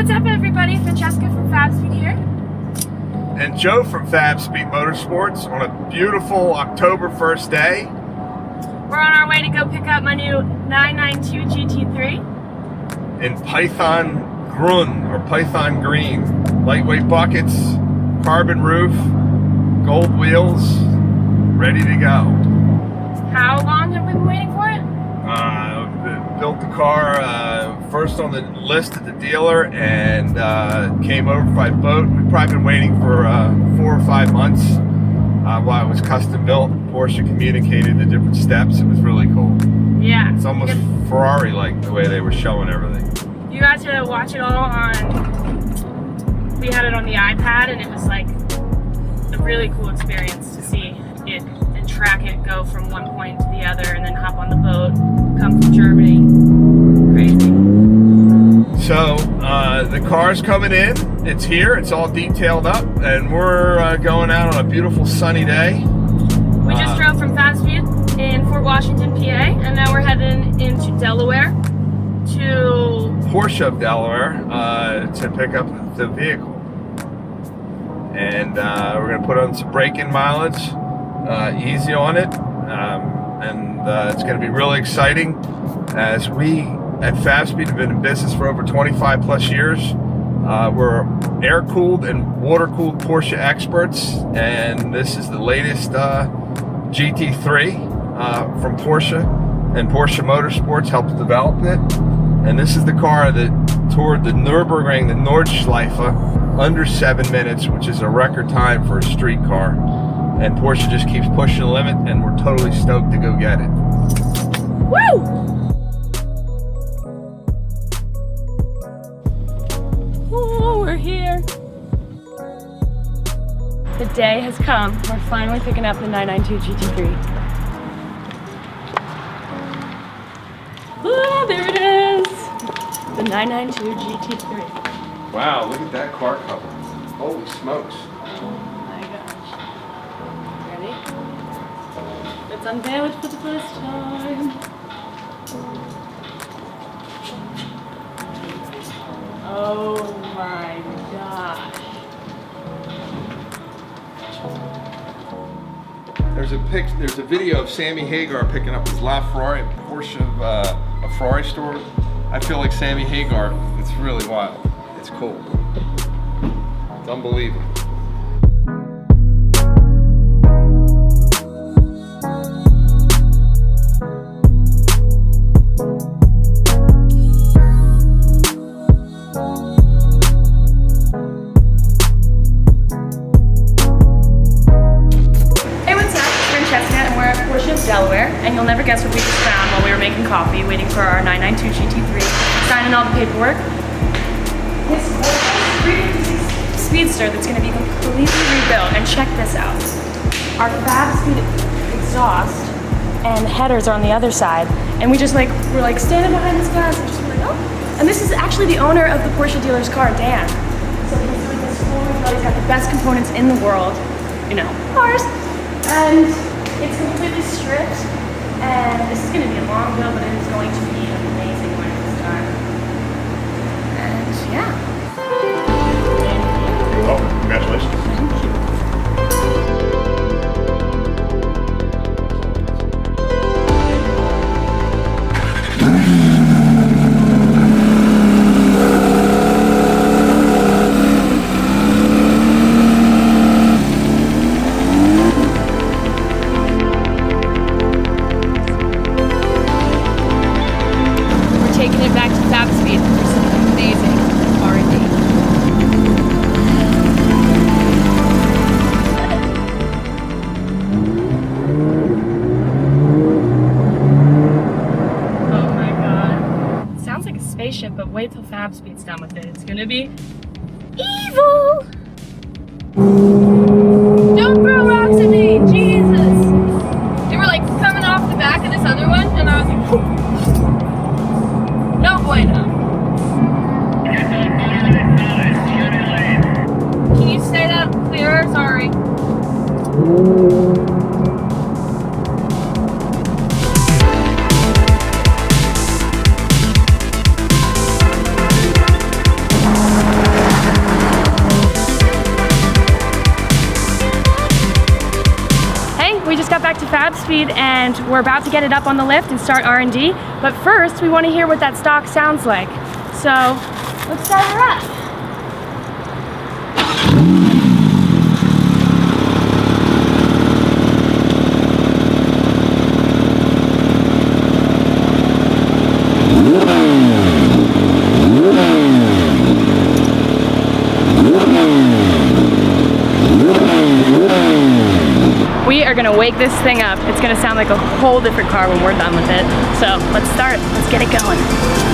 what's up everybody? Francesca from Fabspeed here. And Joe from Fabspeed Motorsports on a beautiful October 1st day. We're on our way to go pick up my new 992 GT3. In Python Grün, or Python Green. Lightweight buckets, carbon roof, gold wheels, ready to go. How long have we been waiting for it? Built the car first on the list at the dealer and came over by boat. We've probably been waiting for 4 or 5 months while it was custom built. Porsche communicated the different steps. It was really cool. Yeah. It's almost Ferrari-like the way they were showing everything. You got to watch it all on, we had it on the iPad, and it was like a really cool experience to see it and track it go from one point to the other and then hop on the boat, come from Germany. Crazy. So the car's coming in, it's here, it's all detailed up, and we're going out on a beautiful sunny day. We just drove from Fabspeed in Fort Washington, PA, and now we're heading into Delaware to Porsche of Delaware to pick up the vehicle. And we're going to put on some braking mileage, easy on it, and it's going to be really exciting as we at Fabspeed have been in business for over 25 plus years. We're air-cooled and water-cooled Porsche experts, and this is the latest GT3 from Porsche, and Porsche Motorsports helped develop it. And this is the car that toured the Nürburgring, the Nordschleife, under 7 minutes, which is a record time for a street car. And Porsche just keeps pushing the limit, and we're totally stoked to go get it. Woo! Oh, we're here. The day has come. We're finally picking up the 992 GT3. Oh, there it is! The 992 GT3. Wow, look at that car cover. Holy smokes. Oh my gosh. Ready? It's unveiled for the first time. Oh my gosh. There's a video of Sammy Hagar picking up his LaFerrari at Porsche a Ferrari store. I feel like Sammy Hagar. It's really wild. It's cool. It's unbelievable. Delaware, and you'll never guess what we just found while we were making coffee, waiting for our 992 GT3, signing all the paperwork. This speedster that's going to be completely rebuilt, and check this out. Our Fabspeed exhaust and headers are on the other side, and we're like standing behind this glass and just like, oh. And this is actually the owner of the Porsche dealer's car, Dan. So he's doing this full rebuild. He's got the best components in the world, you know, cars, and it's completely stripped, and this is going to be a long build, but it is going to be amazing when it's done. And yeah. Oh, congratulations. Thank you. Taking it back to Fabspeed for some amazing R&D. Oh my god. It sounds like a spaceship, but wait till Fabspeed's done with it. It's gonna be evil! Don't throw rocks at me! Jesus! They were like coming off the back of this other one, and I was like, whew. No bueno. Can you say that clearer? Sorry. Fabspeed and we're about to get it up on the lift and start R&D. But first, we want to hear what that stock sounds like. So let's start her up. We are gonna wake this thing up. It's gonna sound like a whole different car when we're done with it. So let's start, let's get it going.